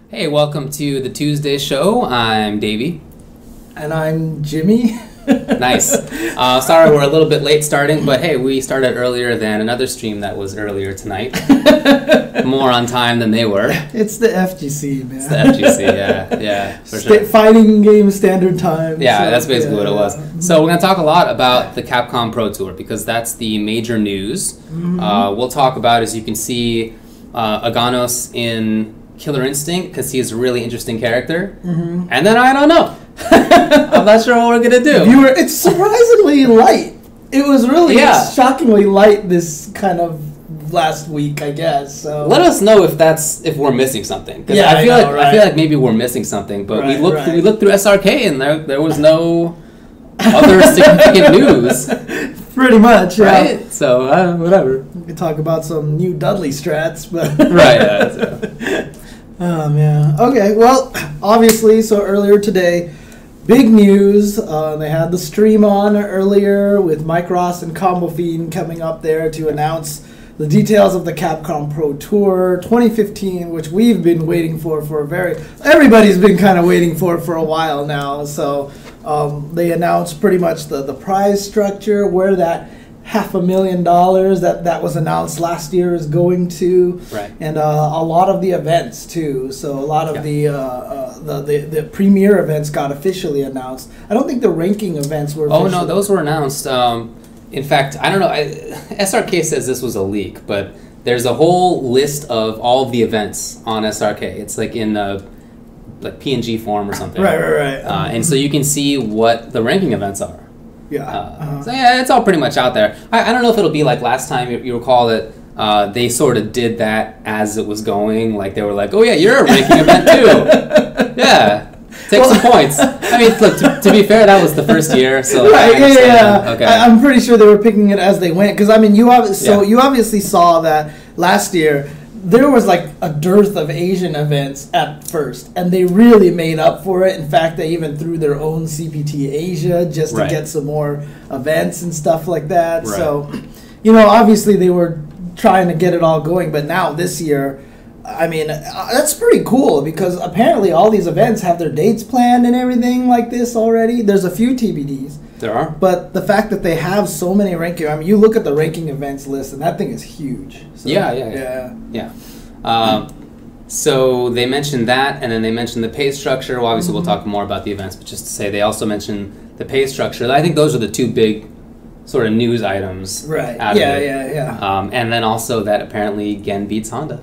Hey, welcome to the Tuesday show. I'm Davey. And I'm Jimmy. Nice. Sorry we're a little bit late starting, but hey, we started earlier than another stream that was earlier tonight. More on time than they were. It's the FGC, man. It's the FGC, yeah, for sure. Fighting game standard time. Yeah, so, that's basically what it was. So we're going to talk a lot about the Capcom Pro Tour because that's the major news. Mm-hmm. We'll talk about, as you can see, Aganos in Killer Instinct because he's a really interesting character. Mm-hmm. And then I don't know. I'm not sure what we're going to do. It's surprisingly light. It was really shockingly light this kind of last week, I guess. So let us know if we're missing something. Because I feel like maybe we're missing something. But we looked through SRK and there was no other significant news. Pretty much, yeah. Right? So whatever. We could talk about some new Dudley strats, but right. Oh man. Okay. Well, obviously, so earlier today, big news. They had the stream on earlier with Mike Ross and Combo Fiend coming up there to announce the details of the Capcom Pro Tour 2015, which we've been waiting for everybody's been kind of waiting for a while now. So they announced pretty much the prize structure, where that $500,000 that was announced last year is going to, right, and a lot of the events too. So a lot of the premier events got officially announced. I don't think the ranking events were. Oh no, those were announced. In fact, I don't know. SRK says this was a leak, but there's a whole list of all of the events on SRK. It's like in like PNG form or something. Right. And so you can see what the ranking events are. Yeah. So yeah, it's all pretty much out there. I don't know if it'll be like last time. You recall that they sort of did that as it was going. Like they were like, "Oh yeah, you're a ranking event too." Yeah, take some points. I mean, look, to be fair, that was the first year, so right. Yeah. Okay. I'm pretty sure they were picking it as they went because I mean, you obviously saw that last year. There was like a dearth of Asian events at first, and they really made up for it. In fact, they even threw their own CPT Asia just to get some more events and stuff like that. Right. So, obviously they were trying to get it all going, but now this year, I mean, that's pretty cool because apparently all these events have their dates planned and everything like this already. There's a few TBDs. There are. But the fact that they have so many ranking, I mean, you look at the ranking events list, and that thing is huge. So, yeah. So they mentioned that, and then they mentioned the pay structure. Well, obviously, we'll talk more about the events, but just to say, they also mentioned the pay structure. I think those are the two big sort of news items. Right. Out of it. Yeah. And then also that apparently Gen beats Honda.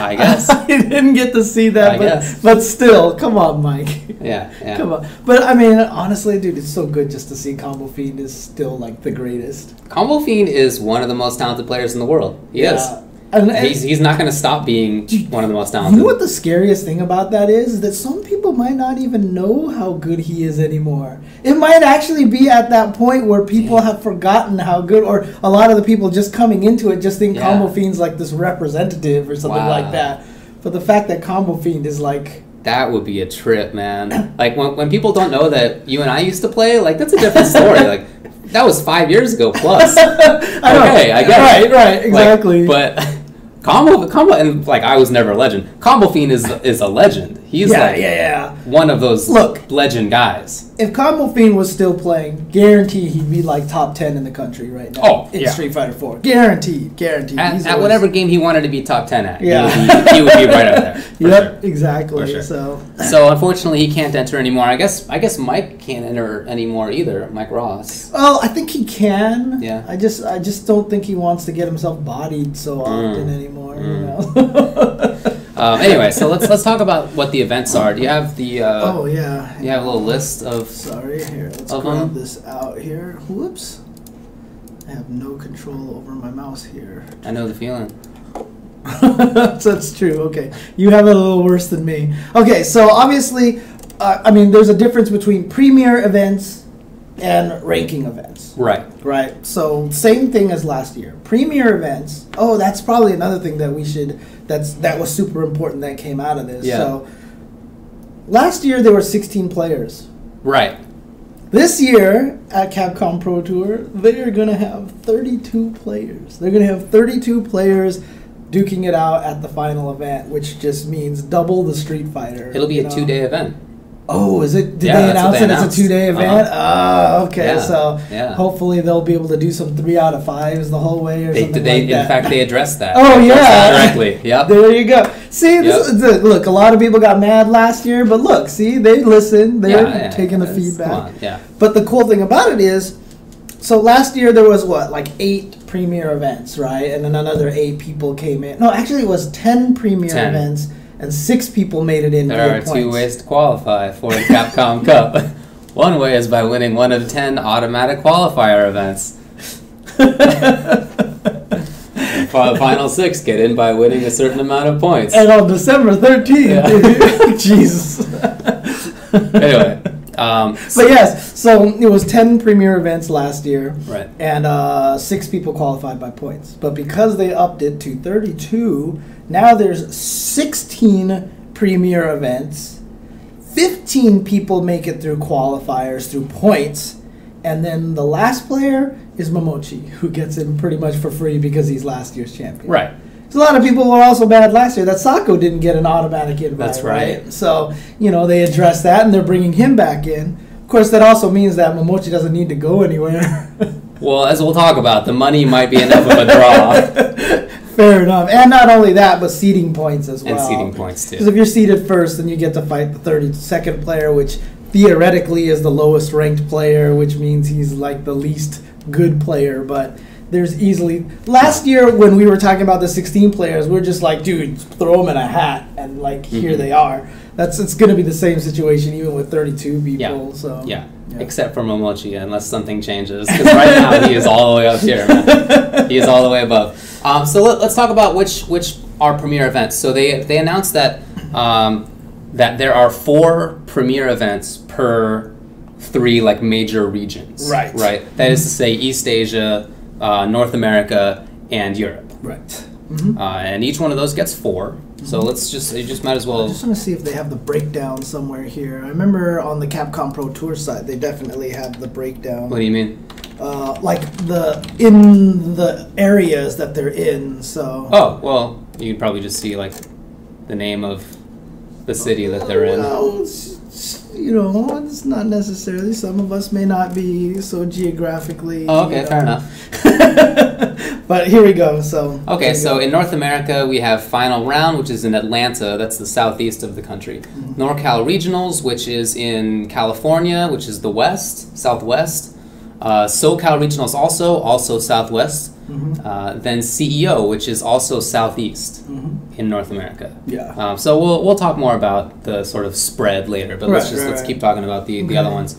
I guess. I didn't get to see that, but still, come on, Mike. Yeah. Come on. But, I mean, honestly, dude, it's so good just to see Combo Fiend is still, like, the greatest. Combo Fiend is one of the most talented players in the world. He is. And he's not going to stop being one of the most talented. You know what the scariest thing about that is? That some people might not even know how good he is anymore. It might actually be at that point where people have forgotten how good, or a lot of the people just coming into it just think Combo Fiend's like this representative or something like that. But the fact that Combo Fiend is like... That would be a trip, man. Like, when people don't know that you and I used to play, like, that's a different story. Like, that was 5 years ago plus. I get it. Right, exactly. Like, but... Combo, and like I was never a legend. Combo Fiend is a legend. He's one of those legend guys. If Combo Fiend was still playing, guarantee he'd be like top 10 in the country right now. In Street Fighter 4, guaranteed. At whatever game he wanted to be top 10 at, he would be right up there. Yep, exactly. Sure. So unfortunately, he can't enter anymore. I guess Mike can't enter anymore either. Mike Ross. Well, I think he can. Yeah. I just don't think he wants to get himself bodied so often anymore. You know. Anyway, so let's talk about what the events are. Do you have the? You have a little list of. Sorry, here. Let's grab this out here. Whoops. I have no control over my mouse here. I know the feeling. That's true. Okay, you have it a little worse than me. Okay, so obviously, I mean, there's a difference between premier events and ranking events. Right. So same thing as last year. Premier events. Oh, that's probably another thing that we should. That was super important that came out of this. Yeah. So last year there were 16 players. Right. This year at Capcom Pro Tour, they are going to have 32 players. They're going to have 32 players duking it out at the final event, which just means double the Street Fighter. It'll be a 2-day event. Oh, is it? Did they announce it as a 2-day event? Okay. Yeah. So hopefully they'll be able to do some 3 out of 5s the whole way or something like that. In fact, they addressed that. Oh, yeah. Directly. Yep. There you go. See, look, a lot of people got mad last year, but look, see, they listened. They're taking the feedback. But the cool thing about it is, so last year there was like 8 premier events, right? And then another 8 people came in. No, actually it was 10 premier events. And 6 people made it in. There are 2 ways to qualify for the Capcom Cup. One way is by winning one of 10 automatic qualifier events. For the final 6, get in by winning a certain amount of points. And on December 13th, Jesus. Anyway. But yes, so it was 10 premier events last year. Right. And 6 people qualified by points. But because they upped it to 32, now there's 16 premier events. 15 people make it through qualifiers, through points. And then the last player is Momochi, who gets in pretty much for free because he's last year's champion. Right. So a lot of people were also bad last year that Sako didn't get an automatic invite. That's right. So, they addressed that and they're bringing him back in. Of course, that also means that Momochi doesn't need to go anywhere. Well, as we'll talk about, the money might be enough of a draw. Fair enough. And not only that, but seeding points as well. And seeding points, too. Because if you're seeded first, then you get to fight the 32nd player, which theoretically is the lowest ranked player, which means he's like the least good player. But there's easily... Last year, when we were talking about the 16 players, we were just like, dude, throw them in a hat, and here they are. It's going to be the same situation even with 32 people. Yeah. Except for Momochi, unless something changes. Because right now, he is all the way up here, man. He is all the way above. So let's talk about which are premier events. So they announced that that there are 4 premier events per 3 major regions. Right. Right. That is to say, East Asia, North America, and Europe. Right. Mm-hmm. And each one of those gets 4. So you just might as well... I just want to see if they have the breakdown somewhere here. I remember on the Capcom Pro Tour site, they definitely have the breakdown. What do you mean? In the areas that they're in, so... Oh, well, you'd probably just see, the name of the city that they're in. Well, it's not necessarily. Some of us may not be so geographically... Oh, okay, fair enough. But here we go. So in North America, we have Final Round, which is in Atlanta. That's the southeast of the country. Mm-hmm. NorCal Regionals, which is in California, which is the southwest. SoCal Regionals also southwest. Mm-hmm. Then CEO, which is also southeast in North America. Yeah. So we'll talk more about the sort of spread later, but let's keep talking about the other ones.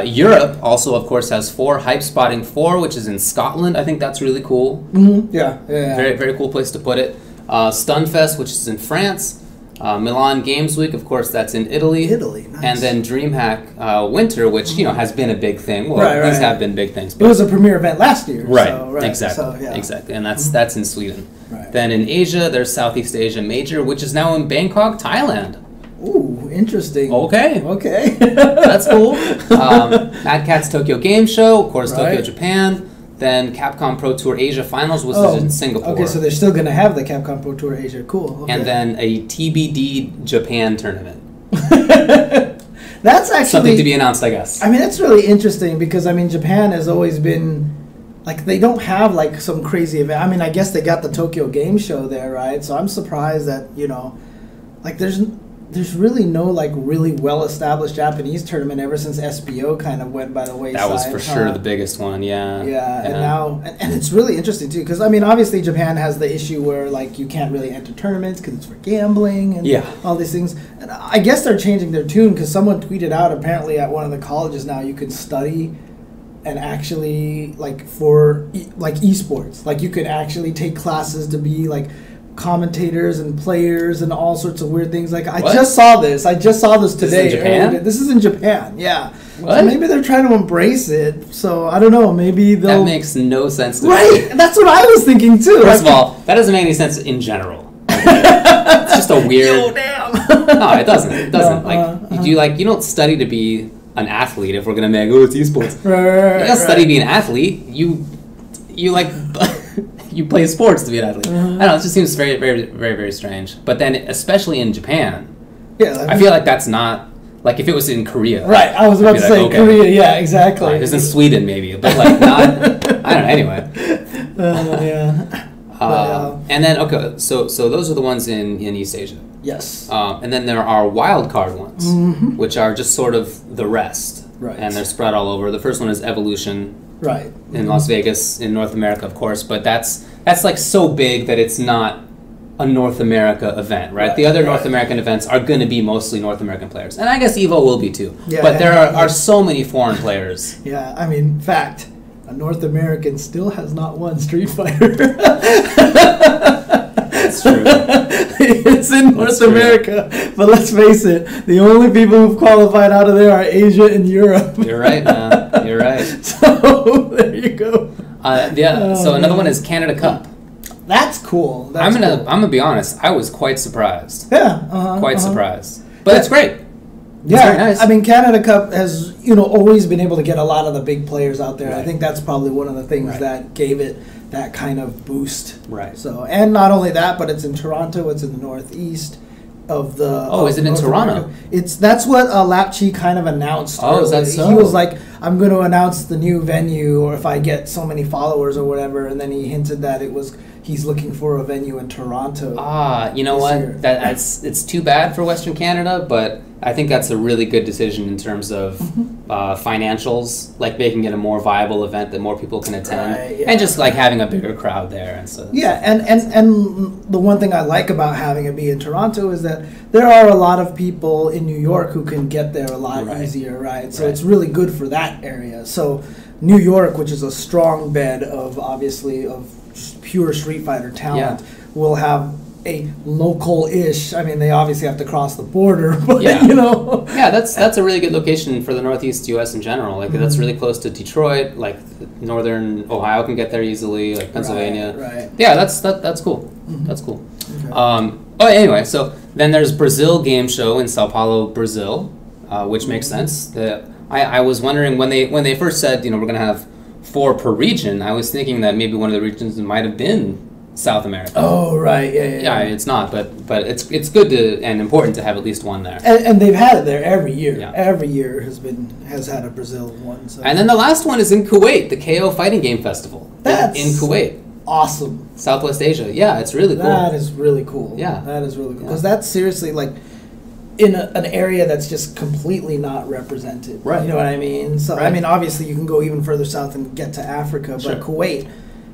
Europe also, of course, has 4. Hype Spotting 4, which is in Scotland. I think that's really cool. Mm-hmm. Yeah. Very, very cool place to put it. Stunfest, which is in France. Milan Games Week, of course, that's in Italy. Nice. And then DreamHack Winter, which, has been a big thing. Well, these have been big things. It was a premier event last year. Right, so, exactly. So, yeah. Exactly. And that's in Sweden. Right. Then in Asia, there's Southeast Asia Major, which is now in Bangkok, Thailand. Ooh, interesting. Okay. Okay. That's cool. Mad Catz Tokyo Game Show, of course, Tokyo, Japan. Then Capcom Pro Tour Asia Finals was in Singapore. Okay, so they're still going to have the Capcom Pro Tour Asia. Cool. Okay. And then a TBD Japan tournament. That's actually... something to be announced, I guess. I mean, that's really interesting because, Japan has always been... they don't have, some crazy event. I mean, I guess they got the Tokyo Game Show there, right? So I'm surprised that, there's really no really well-established Japanese tournament ever since SBO kind of went by the wayside. That was for sure the biggest one, yeah. Yeah, and now and it's really interesting too because obviously Japan has the issue where you can't really enter tournaments because it's for gambling and all these things. And I guess they're changing their tune because someone tweeted out apparently at one of the colleges now you could study and actually for esports, you could actually take classes to be commentators and players and all sorts of weird things. I just saw this today. This is in Japan? This is in Japan, yeah. What? So maybe they're trying to embrace it. So I don't know. Maybe they'll... That makes no sense to me. Right? That's what I was thinking too. First of all, that doesn't make any sense in general. It's just a weird... Yo, damn. No, it doesn't. It doesn't. You don't study to be an athlete if we're going to make, it's esports. Right, you don't study to be an athlete. You you play sports to be an athlete. I don't know. It just seems very, very, very, very strange. But then, especially in Japan, I feel like that's not like if it was in Korea. Right. I was about to say Korea. Yeah, exactly. It's in Sweden maybe, but like not. I don't know. Anyway. And then so those are the ones in East Asia. Yes. And then there are wild card ones, which are just sort of the rest. Right. And they're spread all over. The first one is Evolution. Right. In Las Vegas, in North America, of course, but that's like so big that it's not a North America event, right? The other North American events are going to be mostly North American players, and I guess Evo will be too. Yeah, but there are so many foreign players. Yeah, I mean, fact, a North American still has not won Street Fighter. That's true. It's in North America, but let's face it, the only people who've qualified out of there are Asia and Europe. You're right, man. You're right. So there you go. So another one is Canada Cup. That's cool. I'm gonna be honest. I was quite surprised. Yeah, quite surprised. But it's great. Yeah, very nice. I mean, Canada Cup has always been able to get a lot of the big players out there. Right. I think that's probably one of the things that gave it that kind of boost. Right. So, and not only that, but it's in Toronto. It's in the northeast of the. Oh, is it in Toronto? That's what Lapchi kind of announced. Oh, is that so? He was like, "I'm going to announce the new venue, or if I get so many followers or whatever," and then he hinted that he's looking for a venue in Toronto. You know what? It's too bad for Western Canada, but I think that's a really good decision in terms of financials, like making it a more viable event that more people can attend, and just like having a bigger crowd there. And so and the one thing I like about having it be in Toronto is that there are a lot of people in New York who can get there a lot easier, right? So it's really good for that area. So New York, which is a strong bed of pure Street Fighter talent, will have a local-ish. I mean, they obviously have to cross the border, but Yeah, that's a really good location for the Northeast U.S. in general. Like that's really close to Detroit. Like northern Ohio can get there easily. Like Pennsylvania. Right. Yeah, that's cool. That's cool. Okay. Anyway, so then there's Brazil Game Show in Sao Paulo, Brazil, which makes sense. I was wondering when they first said we're gonna have 4 per region. I was thinking that maybe one of the regions might have been South America. Oh, right. Yeah. It's not, but it's good and important to have at least one there. And they've had it there every year. Yeah. Every year has had a Brazil one. So. And then the last one is in Kuwait, the KO Fighting Game Festival. That's in Kuwait. Awesome. Southwest Asia. Yeah, it's really cool. That is really cool. Yeah. That is really cool. Because that's seriously like in an area that's just completely not represented. Right. You know what I mean? So, I mean, obviously you can go even further south and get to Africa, but Kuwait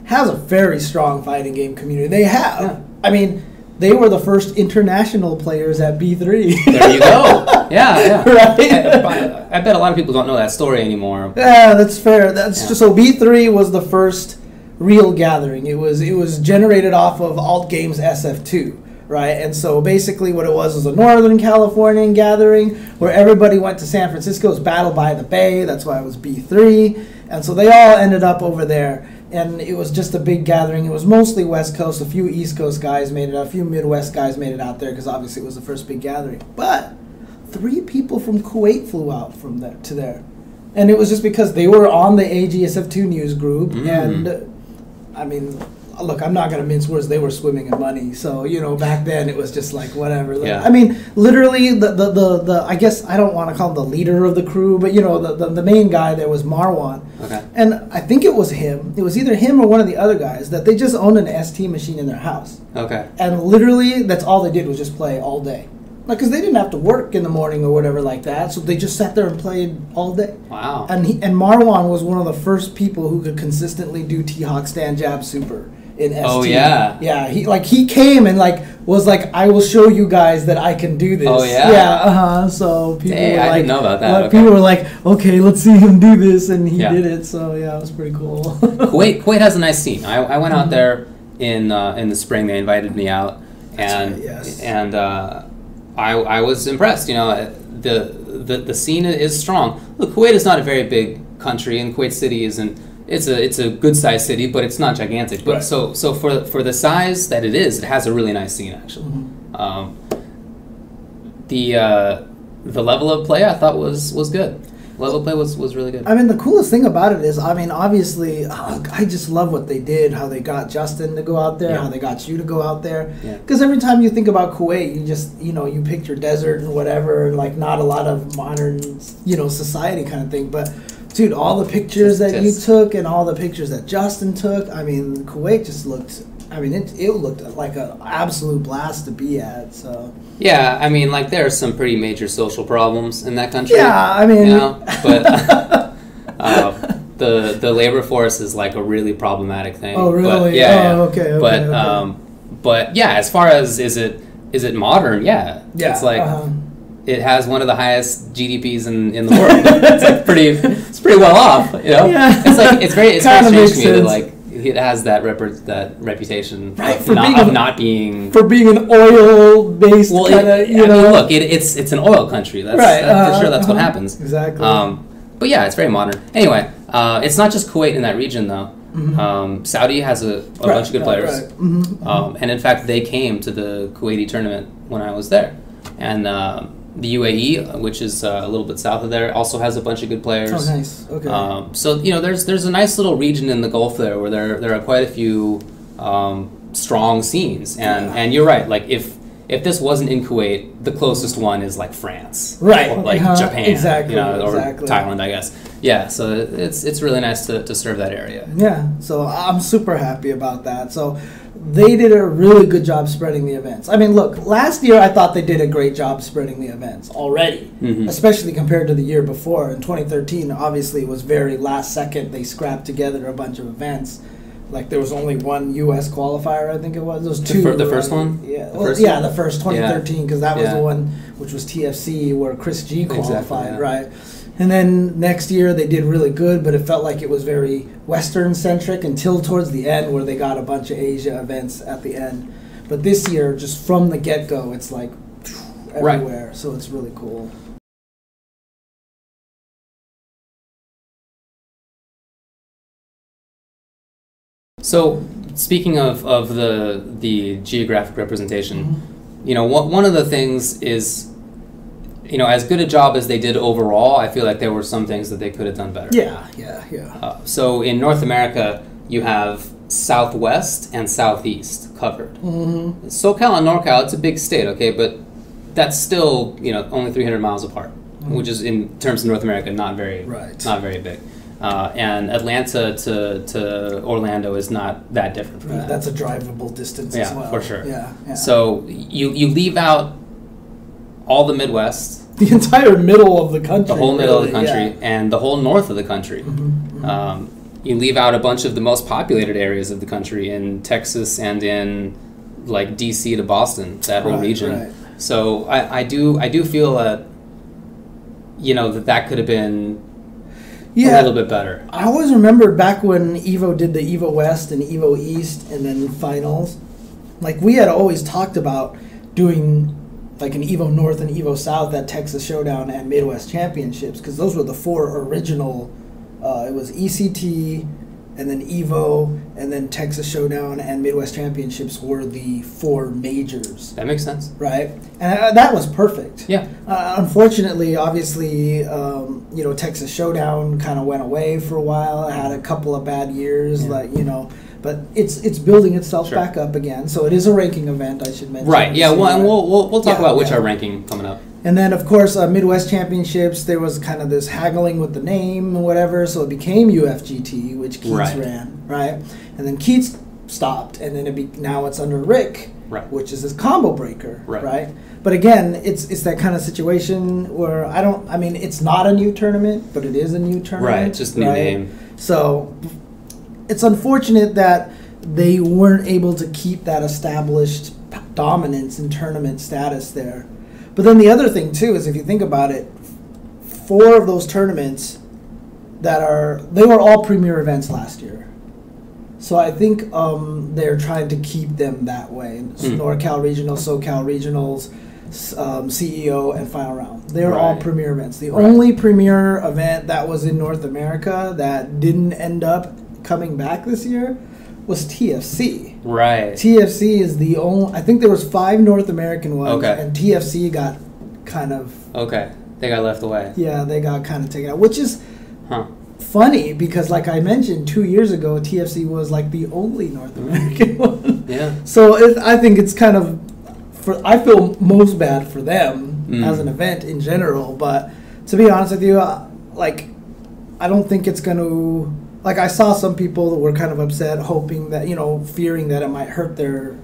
has a very strong fighting game community. They have. Yeah. I mean, they were the first international players at B3. There you go. Yeah. Right? I bet a lot of people don't know that story anymore. Yeah, that's fair. So B3 was the first real gathering. It was generated off of Alt Games SF2. Right, and so basically what it was a Northern Californian gathering where everybody went to San Francisco's Battle by the Bay. That's why it was B3. And so they all ended up over there. And it was just a big gathering. It was mostly West Coast. A few East Coast guys made it out. A few Midwest guys made it out there because obviously it was the first big gathering. But 3 people from Kuwait flew out from there to there. And it was just because they were on the AGSF2 news group. And, I mean, look, I'm not going to mince words. They were swimming in money. So, back then it was just like whatever. Yeah. I mean, literally, the I guess I don't want to call him the leader of the crew, but, the main guy there was Marwan. Okay. And I think it was him. It was either him or one of the other guys that they just owned an ST machine in their house. Okay. And literally, that's all they did was just play all day. Like, because they didn't have to work in the morning or whatever like that, so they just sat there and played all day. Wow. And Marwan was one of the first people who could consistently do T-Hawk stand jab super in ST. Oh, yeah. Yeah, he came and was like, I will show you guys that I can do this. Oh, yeah? Yeah, so people were like, I didn't know about that. Okay. People were like, okay, let's see him do this, and he did it, so yeah, it was pretty cool. Kuwait has a nice scene. I went out there in the spring. They invited me out, and I was impressed. The scene is strong. Look, Kuwait is not a very big country, and Kuwait City isn't. It's a good sized city, but it's not gigantic. But so for the size that it is, it has a really nice scene actually. The LevelUp play I thought was good. Level play was really good. I mean, the coolest thing about it is, I mean, obviously, I just love what they did, how they got Justin to go out there, how they got you to go out there. Because every time you think about Kuwait, you just, you picture desert and whatever, and like not a lot of modern, society kind of thing. But, dude, all the pictures that you took and all the pictures that Justin took, I mean, Kuwait just looked... I mean, it looked like an absolute blast to be at. So yeah, I mean, like there are some pretty major social problems in that country. Yeah, I mean, but the labor force is like a really problematic thing. Oh, really? But, okay. But yeah, as far as is it modern? Yeah, it's like it has one of the highest GDPs in the world. It's like it's pretty well off. Yeah. It's very strange to me that like. It has that reputation of not being for being an oil-based kind of. I mean, look, it's an oil country. That's for sure. That's what happens. Exactly. But yeah, it's very modern. Anyway, it's not just Kuwait in that region though. Saudi has a bunch of good players, and in fact, they came to the Kuwaiti tournament when I was there, and. The UAE, which is a little bit south of there, also has a bunch of good players. Oh, nice. Okay. So there's a nice little region in the Gulf there where there are quite a few strong scenes, and you're right. Like if this wasn't in Kuwait, the closest one is like France, right? Or like Japan, exactly, or Thailand, I guess. Yeah. So it's really nice to serve that area. Yeah. So I'm super happy about that. So. They did a really good job spreading the events. I mean, look, last year I thought they did a great job spreading the events already, especially compared to the year before. In 2013, obviously, it was very last second. They scrapped together a bunch of events. Like, there was only one U.S. qualifier, I think it was. There was two. The first one? Yeah, the first 2013, because that was the one which was TFC, where Chris G qualified, right? And then next year they did really good, but it felt like it was very Western-centric until towards the end where they got a bunch of Asia events at the end. But this year, just from the get-go, it's like everywhere. Right. So it's really cool. So speaking of the geographic representation, one of the things is... as good a job as they did overall, I feel like there were some things that they could have done better. Yeah. So in North America, you have Southwest and Southeast covered. SoCal and NorCal, it's a big state, okay, but that's still only 300 miles apart, which is in terms of North America not very big. And Atlanta to Orlando is not that different from that. That's a drivable distance as well. Yeah, for sure. Yeah. So you leave out all the Midwest. The entire middle of the country. The whole middle of the country and the whole north of the country. You leave out a bunch of the most populated areas of the country in Texas and in like DC to Boston, that whole region. Right. So I do feel that that could have been a little bit better. I always remember back when Evo did the Evo West and Evo East and then finals. Like we had always talked about doing like an Evo North and Evo South at Texas Showdown and Midwest Championships, because those were the four original. It was ECT, and then Evo, and then Texas Showdown and Midwest Championships were the four majors. That makes sense. Right? And that was perfect. Yeah. Unfortunately, obviously, Texas Showdown kind of went away for a while. It had a couple of bad years, but it's building itself back up again. So it is a ranking event, I should mention. Right. Yeah. Well, and we'll talk about which are ranking coming up. And then, of course, Midwest Championships, there was kind of this haggling with the name and whatever, so it became UFGT, which Keats ran, right? And then Keats stopped, and then now it's under Rick, which is his combo breaker, right? But again, it's that kind of situation where it's not a new tournament, but it is a new tournament. Right, just new name. So it's unfortunate that they weren't able to keep that established dominance in tournament status there. But then the other thing, too, is if you think about it, 4 of those tournaments they were all premier events last year. So I think they're trying to keep them that way. NorCal Regional, SoCal Regionals, CEO, and Final Round. They were all premier events. The only premier event that was in North America that didn't end up coming back this year was TFC. Right. TFC is the only... I think there was 5 North American ones, and TFC got kind of They got left away. Yeah, they got kind of taken out, which is funny because, like I mentioned, 2 years ago, TFC was like the only North American one. Yeah. So I think it's kind of, I feel most bad for them as an event in general. But to be honest with you, like, I don't think it's going to, like, I saw some people that were kind of upset, hoping that, fearing that it might hurt their,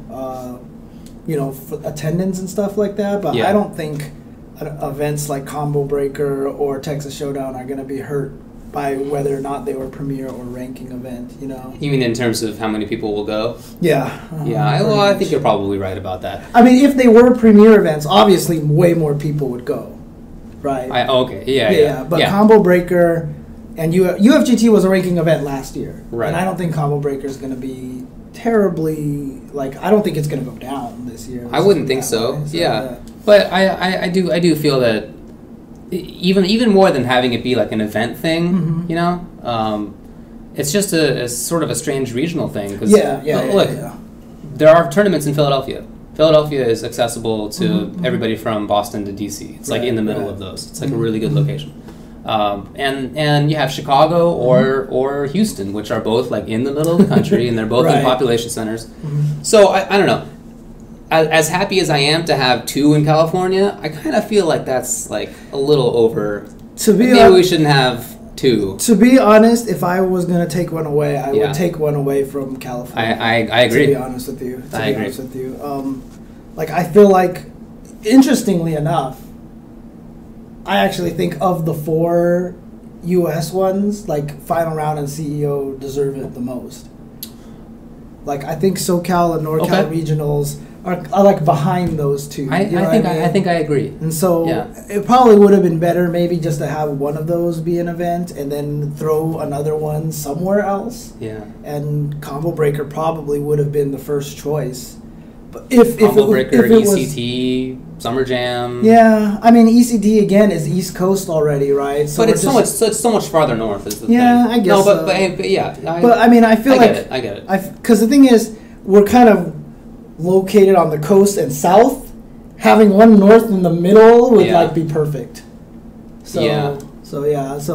attendance and stuff like that. But I don't think events like Combo Breaker or Texas Showdown are going to be hurt by whether or not they were premier or ranking event, You mean in terms of how many people will go? Yeah. I think you're probably right about that. I mean, if they were premier events, obviously way more people would go, right? Yeah. But Combo Breaker and UFGT was a ranking event last year. Right. And I don't think Combo Breaker is going to be terribly, I don't think it's going to go down this year. I wouldn't think so. Yeah. But I do feel that even more than having it be like an event thing, it's just a sort of a strange regional thing. Cause look, there are tournaments in Philadelphia. Philadelphia is accessible to everybody from Boston to DC. It's like in the middle of those. It's like a really good location. And you have Chicago or Houston, which are both like in the middle of the country, and they're both in population centers. So I don't know. As happy as I am to have 2 in California, I kind of feel like that's like a little over. Maybe we shouldn't have 2. To be honest, if I was going to take one away, I would take one away from California. I agree. To be honest with you. I feel like, interestingly enough, I actually think of the 4 U.S. ones, like Final Round and CEO deserve it the most. Like, I think SoCal and NorCal regionals are like behind those 2. I think I agree. And so it probably would have been better maybe just to have one of those be an event and then throw another one somewhere else. Yeah. And Combo Breaker probably would have been the first choice. But if Combo Breaker, ECT, Summer Jam. Yeah, I mean ECT again is East Coast already, right? So but it's so much farther north is the thing. I guess. No, but yeah. But I mean, I feel I get it. Because the thing is, we're kind of located on the coast and south. Having one north in the middle would like be perfect. So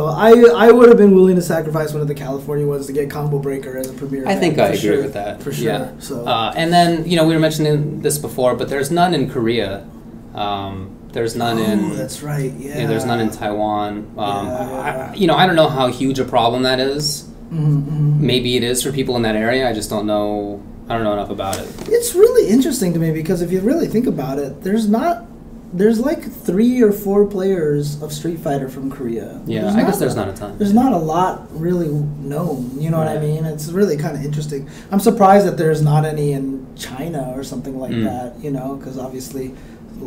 I would have been willing to sacrifice one of the California ones to get Combo Breaker as a premier. I think I agree with that for sure. Yeah. So and then we were mentioning this before, but there's none in Korea. There's none in. That's right. Yeah. There's none in Taiwan. I don't know how huge a problem that is. Maybe it is for people in that area. I just don't know. I don't know enough about it. It's really interesting to me because if you really think about it, there's like 3 or 4 players of Street Fighter from Korea. Yeah, I guess there's not a ton. There's not a lot really known. You know what I mean? It's really kind of interesting. I'm surprised that there's not any in China or something like that. Because obviously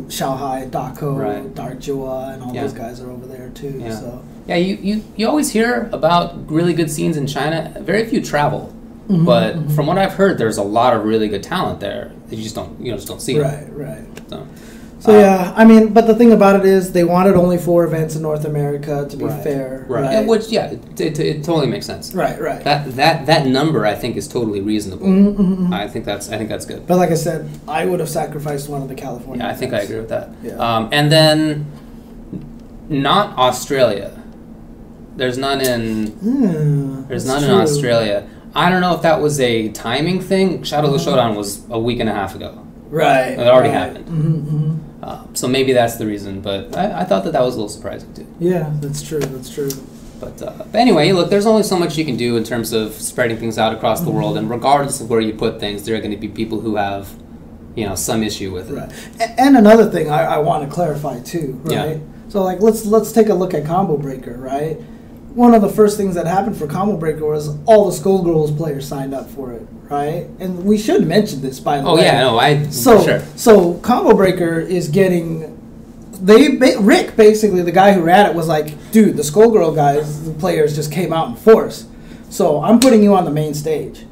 Shanghai, Dako, Dark Jua, and all those guys are over there too. Yeah. So you always hear about really good scenes in China. Very few travel. But from what I've heard, there's a lot of really good talent there. You just don't see it. Right. So I mean, but the thing about it is they wanted only 4 events in North America to be fair. Right. And which it totally makes sense. Right. That number I think is totally reasonable. I think that's good. But like I said, I would have sacrificed one of the California. Yeah, I think I agree with that. Yeah. And then not Australia. There's none in. There's none in Australia. I don't know if that was a timing thing. Shadow of the Showdown was a week and a half ago. Right. It already happened. So maybe that's the reason, but I thought that was a little surprising too. Yeah, that's true. But anyway, look, there's only so much you can do in terms of spreading things out across the world, and regardless of where you put things, there are going to be people who have, some issue with it. Right. And another thing I want to clarify too, right? Yeah. So like let's take a look at Combo Breaker, right? One of the first things that happened for Combo Breaker was all the Skullgirls players signed up for it, right? And we should mention this, by the way. Oh yeah, no, sure. So Combo Breaker is getting. Rick, basically, the guy who ran it, was like, dude, the Skullgirl guys, the players just came out in force. So I'm putting you on the main stage.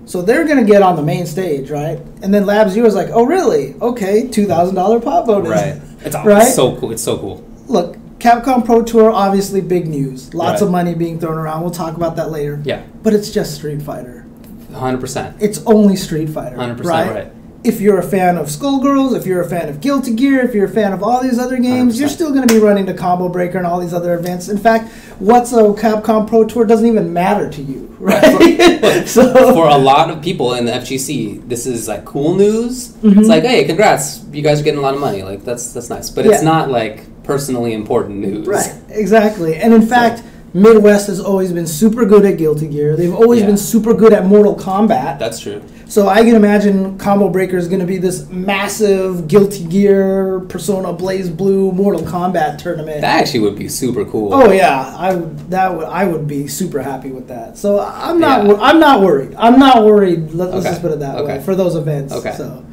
So they're going to get on the main stage, right? And then Labs U was like, oh, really? Okay, $2,000 pop bonus. Right. It's so cool. It's so cool. Look, Capcom Pro Tour, obviously big news. Lots of money being thrown around. We'll talk about that later. Yeah. But it's just Street Fighter. 100%. It's only Street Fighter. 100% right. if you're a fan of Skullgirls, if you're a fan of Guilty Gear, if you're a fan of all these other games, 100%. you're still going to be running the Combo Breaker and all these other events. In fact, what's a Capcom Pro Tour doesn't even matter to you, right? So for a lot of people in the FGC, this is like cool news. It's like, hey, congrats, you guys are getting a lot of money. Like that's nice, but it's not like personally important news. Right, exactly. And in fact, Midwest has always been super good at Guilty Gear. They've always been super good at Mortal Kombat. That's true. So I can imagine Combo Breaker is going to be this massive Guilty Gear, Persona Blaze Blue, Mortal Kombat tournament. That actually would be super cool. Oh yeah, I would be super happy with that. So I'm not worried. I'm not worried. Let's just put it that way for those events. Okay. So,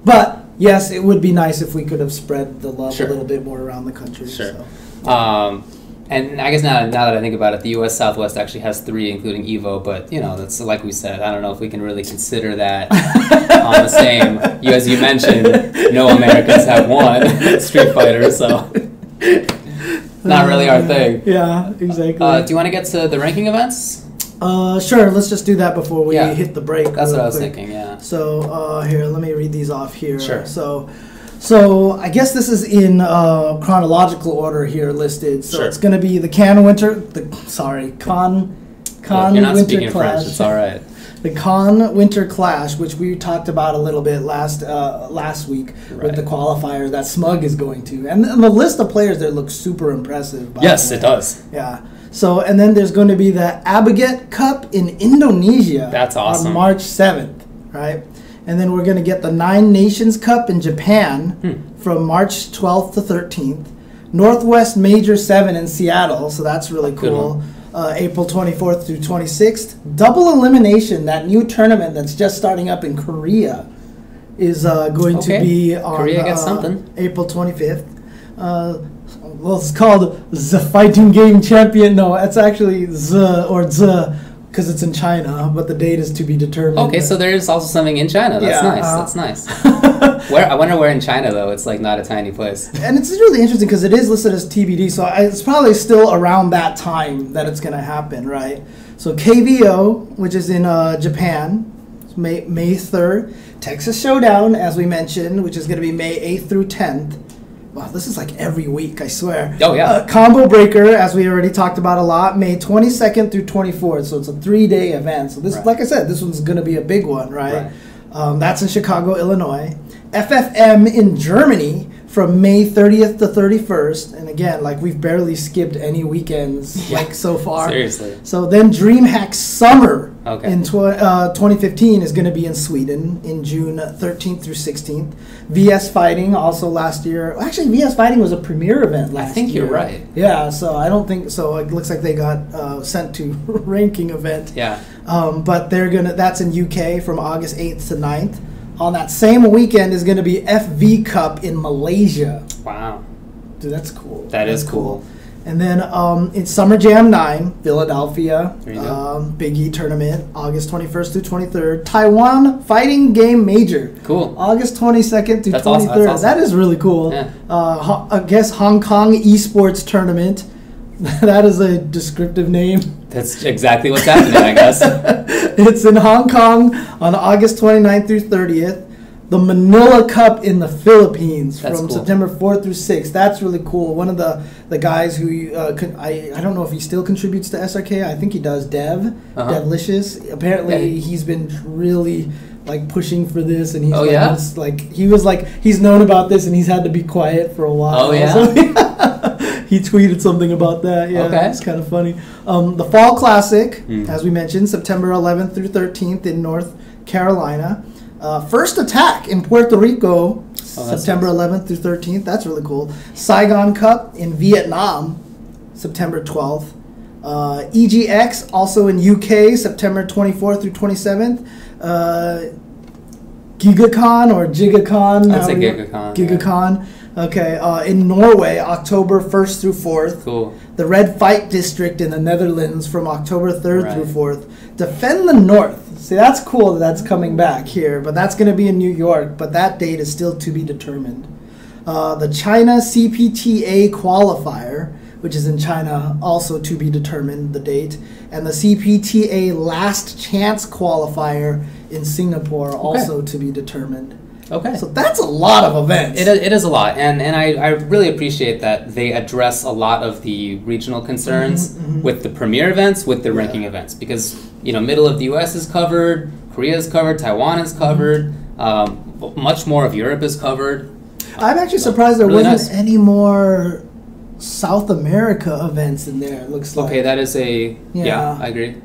but yes, it would be nice if we could have spread the love a little bit more around the country. Sure. So. And I guess now that I think about it, the U.S. Southwest actually has 3, including Evo. But that's like we said. I don't know if we can really consider that on the same. As you mentioned, no Americans have won Street Fighter, so not really our thing. Yeah, exactly. Do you want to get to the ranking events? Sure. Let's just do that before we hit the break. That's what I was thinking. Yeah. So here, let me read these off here. Sure. So I guess this is in chronological order here listed. So it's going to be the Cannes Winter French. It's all right. The Cannes Winter Clash, which we talked about a little bit last week with the qualifier that Smug is going to, and the list of players there looks super impressive. Yes, it does. Yeah. So and then there's going to be the Abiget Cup in Indonesia. That's awesome. On March 7th, right? And then we're going to get the Nine Nations Cup in Japan from March 12th to 13th. Northwest Major 7 in Seattle, so that's really cool. April 24th through 26th. Double Elimination, that new tournament that's just starting up in Korea, is going to be on Korea gets something. April 25th. Well, it's called The Fighting Game Champion. No, it's actually Z, because it's in China, but the date is to be determined. Okay, so there's also something in China. That's nice. That's nice. I wonder where in China, though. It's like not a tiny place. And it's really interesting because it is listed as TBD, so it's probably still around that time that it's going to happen, right? So KVO, which is in Japan, May 3rd. Texas Showdown, as we mentioned, which is going to be May 8th through 10th. Wow, this is like every week, I swear. Oh, yeah. Combo Breaker, as we already talked about a lot, May 22nd through 24th. So it's a 3-day event. So this, like I said, this one's going to be a big one, right? That's in Chicago, Illinois. FFM in Germany from May 30th to 31st. And again, like we've barely skipped any weekends like so far. Seriously. So then DreamHack Summer in 2015 is going to be in Sweden in June 13th through 16th. VS Fighting also last year. Actually, VS Fighting was a premier event last year. I think you're right. Yeah, so I don't think so. It looks like they got sent to ranking event. Yeah. But that's in UK from August 8th to 9th. On that same weekend is going to be FV Cup in Malaysia. Wow. Dude, that's cool. That is cool. And then it's Summer Jam 9, Philadelphia. There you go. Big E tournament, August 21st through 23rd. Taiwan Fighting Game Major. Cool. August 22nd through 23rd. Awesome. That is really cool. Yeah. I guess Hong Kong Esports Tournament. That is a descriptive name. That's exactly what's happening, I guess. It's in Hong Kong on August 29th through 30th. The Manila Cup in the Philippines from September 4th through 6th. That's really cool. One of the guys who, I don't know if he still contributes to SRK. I think he does, Devlicious. Apparently he's been really like pushing for this, and he's he's known about this and he's had to be quiet for a while. Oh yeah. So, he tweeted something about that. Yeah, it's kind of funny. The Fall Classic, as we mentioned, September 11th through 13th in North Carolina. First Attack in Puerto Rico, September 11th through 13th. That's really cool. Saigon Cup in Vietnam, September 12th. EGX, also in UK, September 24th through 27th. GigaCon or GigaCon. I'd say GigaCon. GigaCon. Yeah. Okay, in Norway, October 1st through 4th. Cool. The Red Fight District in the Netherlands from October 3rd through 4th. Defend the North. See, that's cool that that's coming back here, but that's going to be in New York, but that date is still to be determined. The China CPTA qualifier, which is in China, also to be determined, the date. And the CPTA Last Chance qualifier in Singapore, also to be determined. Okay. So that's a lot of events. It is a lot, and I really appreciate that they address a lot of the regional concerns with the premier events, with the ranking events, because middle of the U.S. is covered, Korea is covered, Taiwan is covered, much more of Europe is covered. I'm actually surprised there wasn't any more South America events in there. It looks like. Okay, that is yeah, I agree.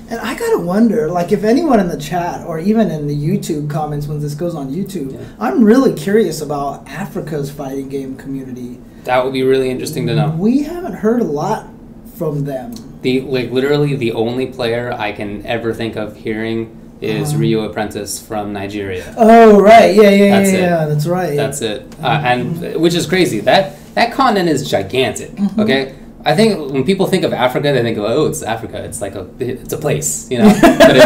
And I gotta wonder, like, if anyone in the chat or even in the YouTube comments when this goes on YouTube, I'm really curious about Africa's fighting game community. That would be really interesting to know. We haven't heard a lot from them. Literally the only player I can ever think of hearing is Rio Apprentice from Nigeria. Oh right, yeah, that's right. That's it, and which is crazy. That continent is gigantic. Okay. I think when people think of Africa, they think, oh, it's Africa. It's like it's a place, But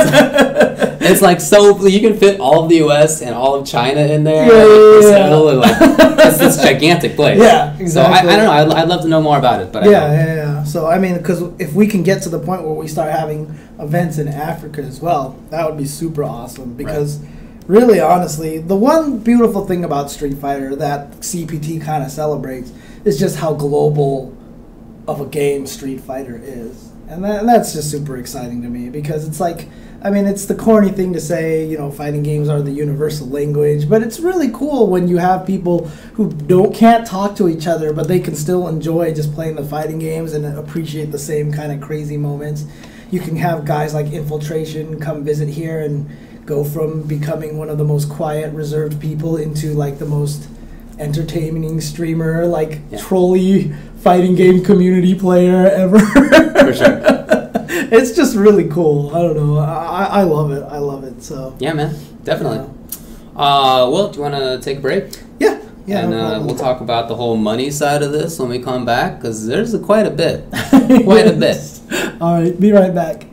it's like so you can fit all of the U.S. and all of China in there. It's this gigantic place. Yeah, exactly. So I don't know. I'd love to know more about it. But yeah. So I mean, because if we can get to the point where we start having events in Africa as well, that would be super awesome. Because really, honestly, the one beautiful thing about Street Fighter that CPT kind of celebrates is just how global of a game Street Fighter is, and that's just super exciting to me, because it's like, I mean, it's the corny thing to say, fighting games are the universal language, but it's really cool when you have people who can't talk to each other, but they can still enjoy just playing the fighting games and appreciate the same kind of crazy moments. You can have guys like Infiltration come visit here and go from becoming one of the most quiet, reserved people into like the most entertaining streamer, trolley fighting game community player ever. For sure. It's just really cool. I don't know. I love it. I love it. So yeah, man, definitely. Well, do you want to take a break? Yeah. And we'll talk about the whole money side of this when we come back, because there's quite a bit. Quite a bit. All right. Be right back.